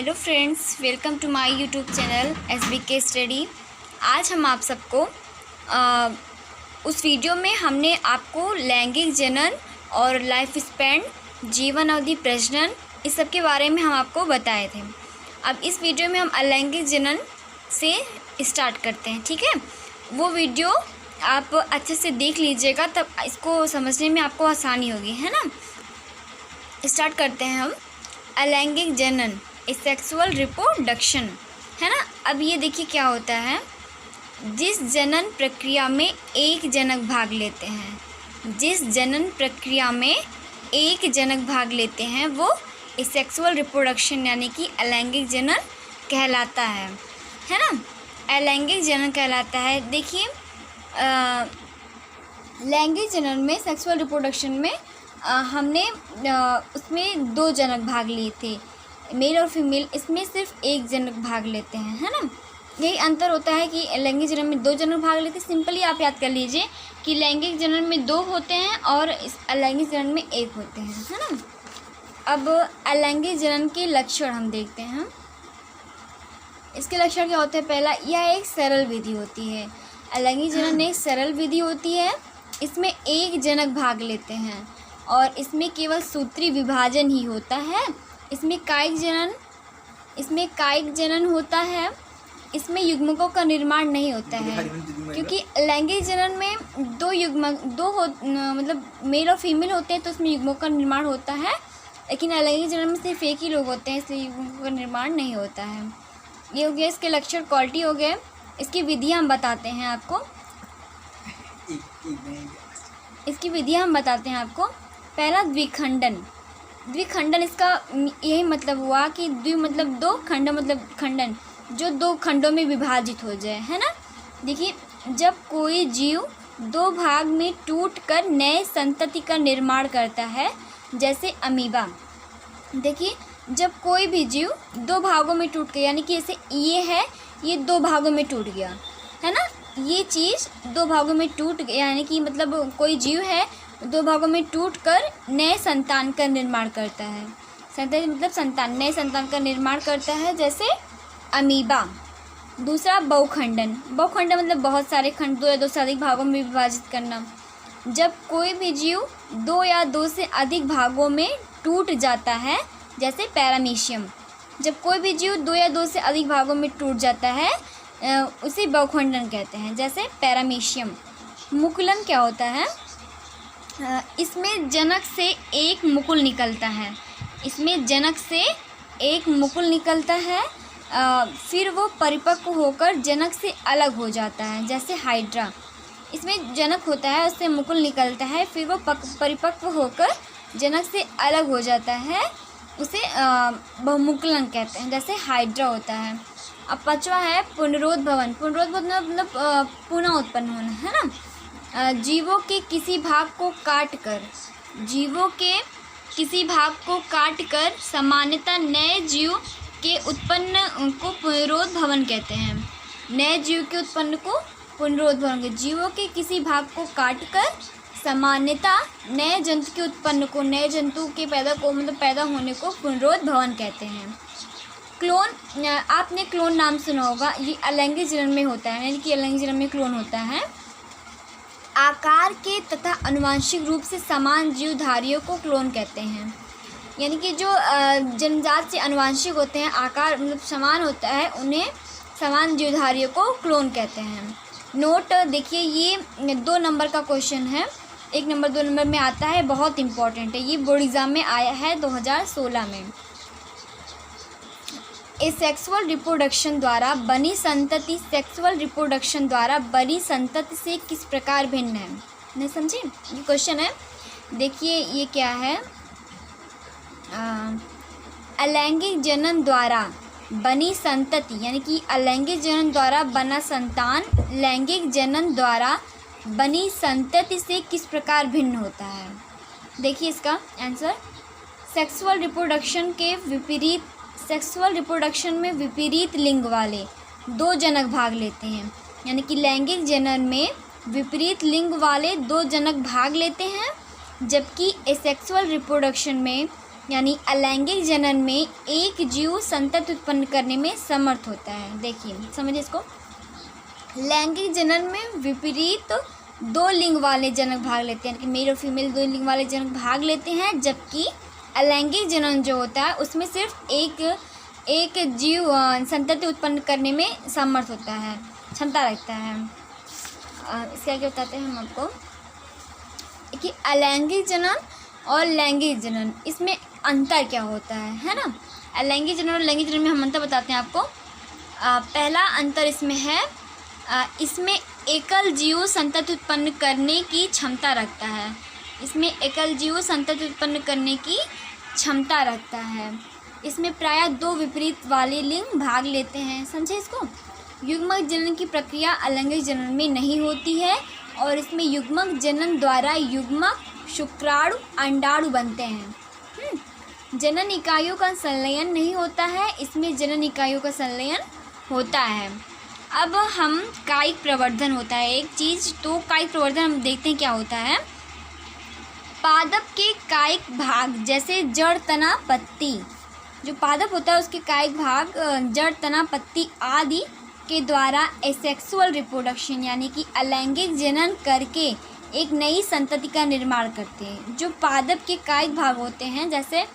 Hello friends, welcome to my YouTube channel SBK study. आज हम आप सबको उस वीडियो में हमने आपको लैंगिक जनन और लाइफ स्पैन, जीवन अवधि प्रजनन, इस सब के बारे में हम आपको बताए थे। अब इस वीडियो में हम अलैंगिक जनन से स्टार्ट करते हैं, ठीक है। वो वीडियो आप अच्छे से देख लीजिएगा, तब इसको समझने में आपको आसानी होगी, है ना। स्टार्ट करते हैं हम। अलैंगिक जनन, सेक्सुअल रिप्रोडक्शन, है ना। अब ये देखिए क्या होता है। जिस जनन प्रक्रिया में एक जनक भाग लेते हैं, जिस जनन प्रक्रिया में एक जनक भाग लेते हैं वो सेक्सुअल रिप्रोडक्शन यानी कि अलैंगिक जनन कहलाता है ना। अलैंगिक जनन कहलाता है। देखिए लैंगिक जनन में, सेक्सुअल रिप्रोडक्शन में हमने उसमें 2 जनक भाग लिए थे, मेल और फीमेल। इसमें सिर्फ एक जनक भाग लेते हैं, है ना। यही अंतर होता है कि लैंगिक जनन में 2 जनक भाग लेते हैं। सिंपली आप याद कर लीजिए कि लैंगिक जनन में 2 होते हैं और इस अलैंगिक जनन में 1 होते हैं, है ना। अब अलैंगिक जनन के लक्षण हम देखते हैं। इसके लक्षण क्या होते हैं। पहला, यह एक सरल विधि होती है। अलैंगिक जनन एक सरल विधि होती है। इसमें एक जनक भाग लेते हैं और इसमें केवल सूत्री विभाजन ही होता है। इसमें कायिक जनन होता है। इसमें युग्मकों का निर्माण नहीं होता है, क्योंकि लैंगिक जनन में 2 युग्मक मतलब मेल और फीमेल होते हैं, तो उसमें युग्मकों का निर्माण होता है। लेकिन अलैंगिक जनन में सिर्फ एक ही लोग होते हैं, इसलिए युग्मकों का निर्माण नहीं होता है। ये हो गया इसके लक्षण, क्वालिटी हो गए। इसकी विधियाँ हम बताते हैं आपको। पहला, द्विखंडन। द्विखंडन, इसका यही मतलब हुआ कि द्वि मतलब 2, खंड मतलब खंडन, जो 2 खंडों में विभाजित हो जाए, है ना। देखिए, जब कोई जीव 2 भाग में टूटकर नए संतति का निर्माण करता है, जैसे अमीबा। देखिए, जब कोई भी जीव 2 भागों में टूट गया, यानी कि जैसे ये है, ये 2 भागों में टूट गया, है ना। ये चीज़ 2 भागों में टूट गया, यानी कि मतलब कोई जीव है 2 भागों में टूटकर नए संतान का निर्माण करता है। संतति मतलब संतान, नए संतान का निर्माण करता है, जैसे अमीबा। दूसरा, बहुखंडन। बहुखंडन मतलब बहुत सारे खंड, 2 या 2 से अधिक भागों में विभाजित करना। जब कोई भी जीव 2 या 2 से अधिक भागों में टूट जाता है, जैसे पैरामीशियम। जब कोई भी जीव 2 या 2 से अधिक भागों में टूट जाता है, उसे बहुखंडन कहते हैं, जैसे पैरामीशियम। मुकुलन क्या होता है। इसमें जनक से एक मुकुल निकलता है। फिर वो परिपक्व होकर जनक से अलग हो जाता है, जैसे हाइड्रा। इसमें जनक होता है, उससे मुकुल निकलता है, फिर वो परिपक्व होकर जनक से अलग हो जाता है, उसे बहुमुकुलन कहते हैं, जैसे हाइड्रा होता है। अब 5वां है पुनरुद्भवन। पुनरुद्भवन मतलब पुनः उत्पन्न होना, है ना। जीवों के किसी भाग को काटकर सामान्यतः नए जीव के उत्पन्न को पुनरुद्भवन कहते हैं। नए जीव के उत्पन्न को पुनरुद्भवन। जीवों के किसी भाग को काटकर सामान्यतः नए जंतु के उत्पन्न को, नए जंतु के पैदा होने को पुनरुद्भवन कहते हैं। क्लोन, आपने क्लोन नाम सुना होगा। ये अलैंगिक जनन में होता है, यानी कि अलैंगिक जनन में क्लोन होता है। आकार के तथा आनुवंशिक रूप से समान जीवधारियों को क्लोन कहते हैं। यानी कि जो जन्मजात से आनुवंशिक होते हैं, आकार मतलब समान होता है, उन्हें समान जीवधारियों को क्लोन कहते हैं। नोट देखिए, ये 2 नंबर का क्वेश्चन है। 1 नंबर 2 नंबर में आता है, बहुत इंपॉर्टेंट है। ये बोर्ड एग्जाम में आया है 2016 में। सेक्सुअल रिप्रोडक्शन द्वारा बनी संतति से किस प्रकार भिन्न है। नहीं समझे, ये क्वेश्चन है। देखिए ये क्या है। अलैंगिक जनन द्वारा बनी संतति, यानी कि अलैंगिक जनन द्वारा बना संतान लैंगिक जनन द्वारा बनी संतति से किस प्रकार भिन्न होता है। देखिए इसका आंसर, सेक्सुअल रिप्रोडक्शन में विपरीत लिंग वाले 2 जनक भाग लेते हैं। यानी कि लैंगिक जनन में विपरीत लिंग वाले 2 जनक भाग लेते हैं, जबकि एसेक्सुअल रिप्रोडक्शन में यानी अलैंगिक जनन में एक जीव संतति उत्पन्न करने में समर्थ होता है। देखिए समझिए इसको, लैंगिक जनन में विपरीत दो लिंग वाले जनक भाग लेते हैं, यानी कि मेल और फीमेल दो लिंग वाले जनक भाग लेते हैं, जबकि अलैंगिक जनन जो होता है उसमें सिर्फ एक जीव संतति उत्पन्न करने में समर्थ होता है, क्षमता रखता है। इसका क्या बताते हैं हम आपको कि अलैंगिक जनन और लैंगिक जनन इसमें अंतर क्या होता है ना। अलैंगिक जनन और लैंगिक जनन में हम अंतर बताते हैं आपको। पहला अंतर इसमें है, इसमें एकल जीव संतति उत्पन्न करने की क्षमता रखता है। इसमें एकल जीव संतति उत्पन्न करने की क्षमता रखता है। इसमें प्रायः दो विपरीत वाले लिंग भाग लेते हैं। समझे इसको। युग्मक जनन की प्रक्रिया अलैंगिक जनन में नहीं होती है और इसमें युग्मक जनन द्वारा युग्मक शुक्राणु अंडाणु बनते हैं। जनन इकाइयों का संलयन नहीं होता है, इसमें जनन इकाइयों का संलयन होता है। अब हम कायिक प्रवर्धन होता है एक चीज़, तो कायिक प्रवर्धन हम देखते हैं क्या होता है। पादप के कायिक भाग जैसे जड़, तना, पत्ती, जो पादप होता है उसके कायिक भाग जड़, तना, पत्ती आदि के द्वारा एसेक्सुअल रिप्रोडक्शन यानी कि अलैंगिक जनन करके एक नई संतति का निर्माण करते हैं। जो पादप के कायिक भाग होते हैं, जैसे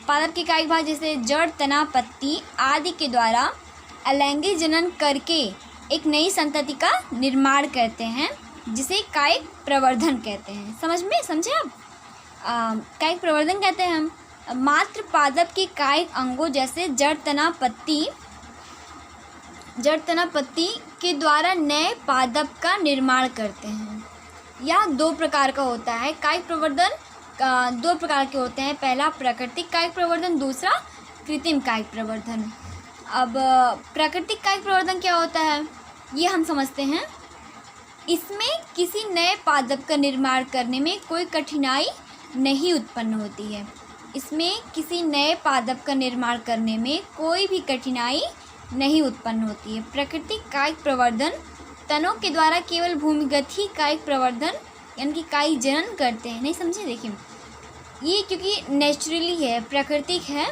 पादप के कायिक भाग जैसे जड़, तना, पत्ती आदि के द्वारा अलैंगिक जनन करके एक नई संतति का निर्माण करते हैं, जिसे कायिक प्रवर्धन कहते हैं। समझे आप? कायिक प्रवर्धन कहते हैं हम मात्र पादप के कायिक अंगों जैसे जड़, तना, पत्ती के द्वारा नए पादप का निर्माण करते हैं। यह दो प्रकार का होता है। कायिक प्रवर्धन दो प्रकार के होते हैं, पहला प्राकृतिक कायिक प्रवर्धन, दूसरा कृत्रिम कायिक प्रवर्धन। अब प्राकृतिक कायिक प्रवर्धन क्या होता है ये हम समझते हैं। इसमें किसी नए पादप का निर्माण करने में कोई कठिनाई नहीं उत्पन्न होती है। इसमें किसी नए पादप का निर्माण करने में कोई भी कठिनाई नहीं उत्पन्न होती है। प्राकृतिक कायिक प्रवर्धन तनों के द्वारा केवल भूमिगत ही कायिक प्रवर्धन यानी कि कायिक जनन करते हैं। नहीं समझे? देखिए ये क्योंकि नेचुरली है, प्राकृतिक है,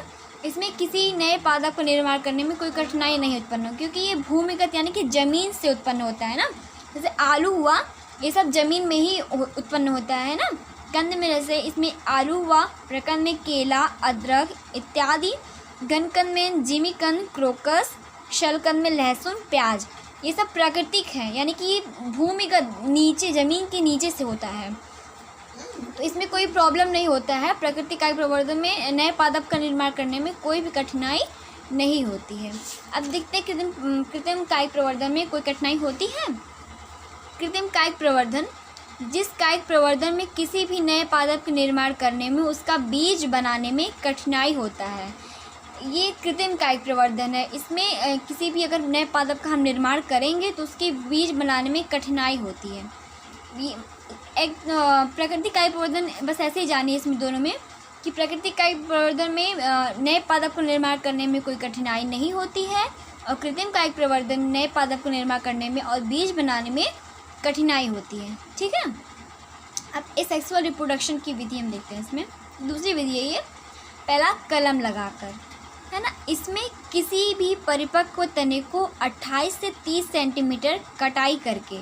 इसमें किसी नए पादप का निर्माण करने में कोई कठिनाई नहीं उत्पन्न हो, क्योंकि ये भूमिगत यानी कि ज़मीन से उत्पन्न होता है ना। जैसे आलू हुआ, ये सब ज़मीन में ही उत्पन्न होता है ना। कंद में जैसे इसमें आलू हुआ, प्रकंद में केला, अदरक इत्यादि, घनकंद में जिमीकंद, क्रोकस, शलकंद में लहसुन, प्याज, ये सब प्राकृतिक है, यानी कि ये भूमिगत नीचे ज़मीन के नीचे से होता है, तो इसमें कोई प्रॉब्लम नहीं होता है। प्राकृतिक कायिक प्रवर्धन में नए पादप का निर्माण करने में कोई भी कठिनाई नहीं होती है। अब देखते हैं कृत्रिम कायिक प्रवर्धन में कोई कठिनाई होती है। कृत्रिम कायिक प्रवर्धन, जिस कायिक प्रवर्धन में किसी भी नए पादप के निर्माण करने में उसका बीज बनाने में कठिनाई होता है, ये कृत्रिम कायिक प्रवर्धन है। इसमें किसी भी अगर नए पादप का हम निर्माण करेंगे तो उसके बीज बनाने में कठिनाई होती है। एक प्राकृतिक कायिक प्रवर्धन बस ऐसे ही जानिए इसमें दोनों में कि प्राकृतिक कायिक प्रवर्धन में नए पादप को निर्माण करने में कोई कठिनाई नहीं होती है और कृत्रिम कायिक प्रवर्धन नए पादप को निर्माण करने में और बीज बनाने में कठिनाई होती है। ठीक है। अब एसेक्सुअल रिप्रोडक्शन की विधि हम देखते हैं। इसमें दूसरी विधि है ये, पहला कलम लगाकर, है ना। इसमें किसी भी परिपक्व तने को 28 से 30 सेंटीमीटर कटाई करके,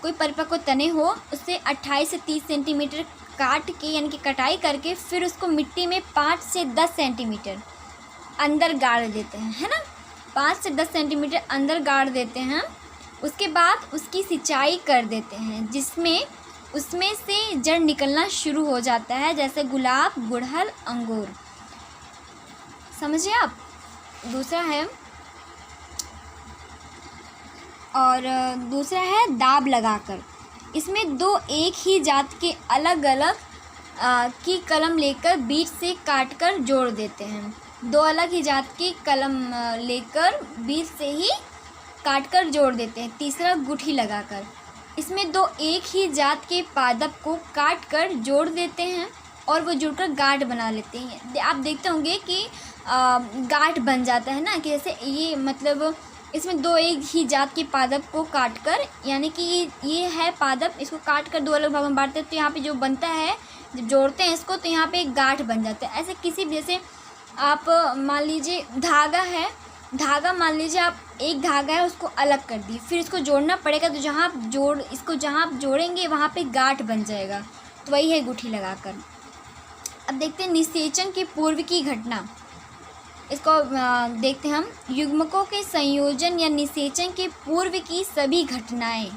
कोई परिपक्व तने हो उससे 28 से 30 सेंटीमीटर काट के यानी कि कटाई करके फिर उसको मिट्टी में 5 से 10 सेंटीमीटर अंदर गाड़ देते हैं, है ना। 5 से 10 सेंटीमीटर अंदर गाड़ देते हैं। उसके बाद उसकी सिंचाई कर देते हैं, जिसमें उसमें से जड़ निकलना शुरू हो जाता है, जैसे गुलाब, गुड़हल, अंगूर। समझिए आप। दूसरा है दाब लगाकर। इसमें दो एक ही जात के अलग अलग की कलम लेकर बीच से काटकर जोड़ देते हैं। दो अलग ही जात की कलम लेकर बीच से ही काटकर जोड़ देते हैं। तीसरा गुठी लगाकर। इसमें दो एक ही जात के पादप को काटकर जोड़ देते हैं और वो जुड़कर गांठ बना लेते हैं। आप देखते होंगे कि गांठ बन जाता है ना, कि जैसे ये मतलब इसमें दो एक ही जात के पादप को काटकर, यानी कि ये है पादप, इसको काटकर दो अलग भागों में बांटते हैं, तो यहाँ पे जो बनता है जब जोड़ते हैं इसको तो यहाँ पे एक गांठ बन जाता है। ऐसे किसी भी, जैसे आप मान लीजिए धागा है, धागा मान लीजिए आप एक धागा है उसको अलग कर दिए, फिर इसको जोड़ना पड़ेगा, तो जहाँ आप जहाँ आप जोड़ेंगे वहाँ पे गांठ बन जाएगा, तो वही है गुठी लगाकर। अब देखते हैं निषेचन के पूर्व की घटना, इसको देखते हैं हम। युग्मकों के संयोजन या निषेचन के पूर्व की सभी घटनाएं,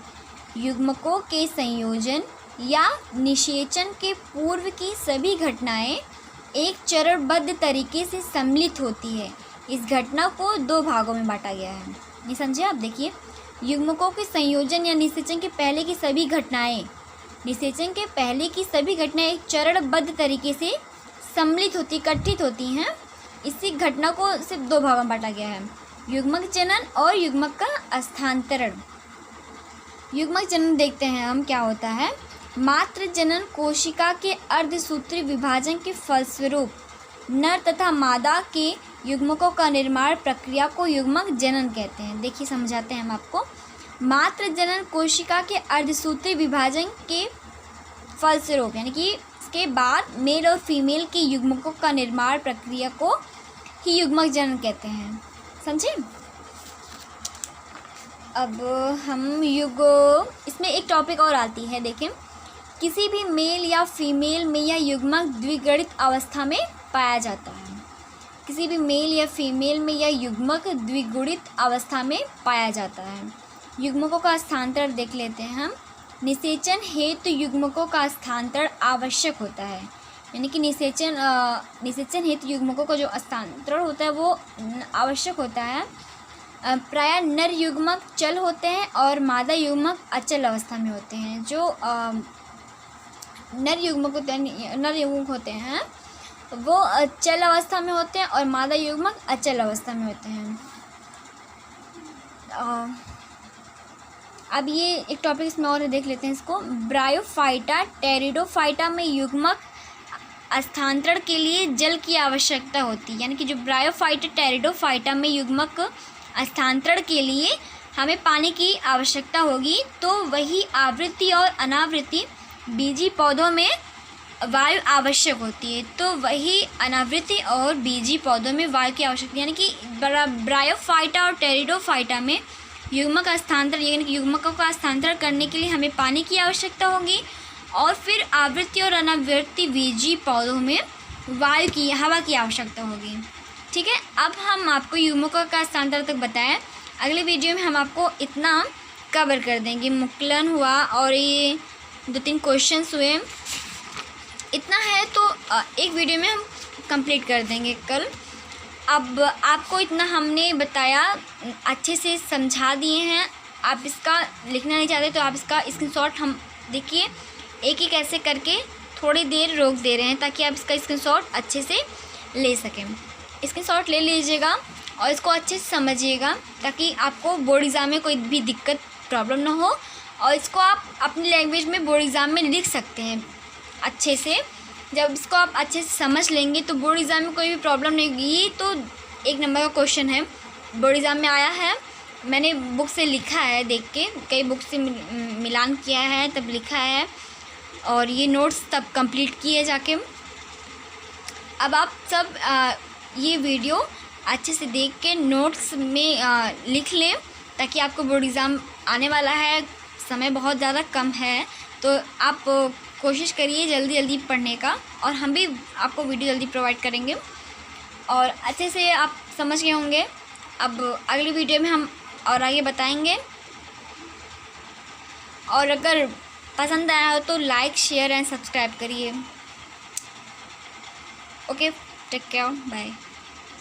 युग्मकों के संयोजन या निषेचन के पूर्व की सभी घटनाएं एक चरणबद्ध तरीके से सम्मिलित होती है। इस घटना को दो भागों में बांटा गया है, ये समझे आप। देखिए, युग्मकों के संयोजन या निषेचन के पहले की सभी घटनाएं, निषेचन के पहले की सभी घटनाएं एक चरणबद्ध तरीके से सम्मिलित होती, इकट्ठित होती हैं। इसी घटना को सिर्फ दो भागों में बांटा गया है, युग्मक जनन और युग्मक का स्थानांतरण। युग्मक जनन देखते हैं हम क्या होता है। मात्र जनन कोशिका के अर्धसूत्री विभाजन के फलस्वरूप नर तथा मादा के युग्मकों का निर्माण प्रक्रिया को युग्मक जनन कहते हैं। देखिए समझाते हैं हम आपको। मात्र जनन कोशिका के अर्धसूत्री विभाजन के फलस्वरूप, यानी कि इसके बाद मेल और फीमेल के युग्मकों का निर्माण प्रक्रिया को ही युग्मक जनन कहते हैं, समझे। अब हम इसमें एक टॉपिक और आती है, देखें। किसी भी मेल या फीमेल में यह युग्मक द्विगुणित अवस्था में पाया जाता है। किसी भी मेल या फीमेल में यह युग्मक द्विगुणित अवस्था में पाया जाता है। युग्मकों का स्थानांतरण देख लेते हैं हम। निषेचन हेतु युग्मकों का स्थानांतरण आवश्यक होता है, यानी कि निषेचन हेतु युग्मकों का जो स्थानांतरण होता है वो आवश्यक होता है। प्रायः नर युग्मक चल होते हैं और मादा युग्मक अचल अवस्था में होते हैं। जो नर युग्मक होते हैं वो चल अवस्था में होते हैं और मादा युग्मक अचल अवस्था में होते हैं। अब ये एक टॉपिक इसमें और देख लेते हैं इसको। ब्रायोफाइटा टेरिडोफाइटा में युग्मक स्थानांतरण के लिए जल की आवश्यकता होती है, यानी कि जो ब्रायोफाइटा टेरिडोफाइटा में युग्मक स्थानांतरण के लिए हमें पानी की आवश्यकता होगी, तो वही आवृत्ति और अनावृत्ति बीजी पौधों में वायु आवश्यक होती है। तो वही अनावृत्ति और बीजी पौधों में वायु की आवश्यकता, यानी कि ब्रायोफाइटा और टेरिडोफाइटा में युग्मक स्थानांतरण, यानी कि युग्मकों का स्थानांतरण करने के लिए हमें पानी की आवश्यकता होगी, और फिर आवृत्ति और अनावृत्ति बीजी पौधों में हवा की आवश्यकता होगी। ठीक है, अब हम आपको युग्मकों का स्थानांतरण तक बताएं। अगले वीडियो में हम आपको इतना कवर कर देंगे। मुक्लन हुआ और ये 2-3 क्वेश्चंस हुए, इतना है तो एक वीडियो में हम कंप्लीट कर देंगे कल। अब आपको इतना हमने बताया, अच्छे से समझा दिए हैं। आप इसका लिखना नहीं चाहते तो आप इसका स्क्रीनशॉट हम देखिए, एक एक ऐसे करके थोड़ी देर रोक दे रहे हैं ताकि आप इसका स्क्रीनशॉट अच्छे से ले सकें। स्क्रीनशॉट ले लीजिएगा और इसको अच्छे से समझिएगा ताकि आपको बोर्ड एग्ज़ाम में कोई भी दिक्कत प्रॉब्लम ना हो, और इसको आप अपनी लैंग्वेज में बोर्ड एग्ज़ाम में लिख सकते हैं अच्छे से। जब इसको आप अच्छे से समझ लेंगे तो बोर्ड एग्ज़ाम में कोई भी प्रॉब्लम नहीं होगी। ये तो 1 नंबर का क्वेश्चन है, बोर्ड एग्ज़ाम में आया है, मैंने बुक से लिखा है, देख के कई बुक से मिलान किया है तब लिखा है, और ये नोट्स तब कंप्लीट किए जाके। अब आप सब ये वीडियो अच्छे से देख के नोट्स में लिख लें ताकि आपको बोर्ड एग्ज़ाम आने वाला है, समय बहुत ज़्यादा कम है, तो आप कोशिश करिए जल्दी जल्दी पढ़ने का, और हम भी आपको वीडियो जल्दी प्रोवाइड करेंगे और अच्छे से आप समझ गए होंगे। अब अगली वीडियो में हम और आगे बताएंगे, और अगर पसंद आया हो तो लाइक, शेयर एंड सब्सक्राइब करिए। Okay, take care, bye.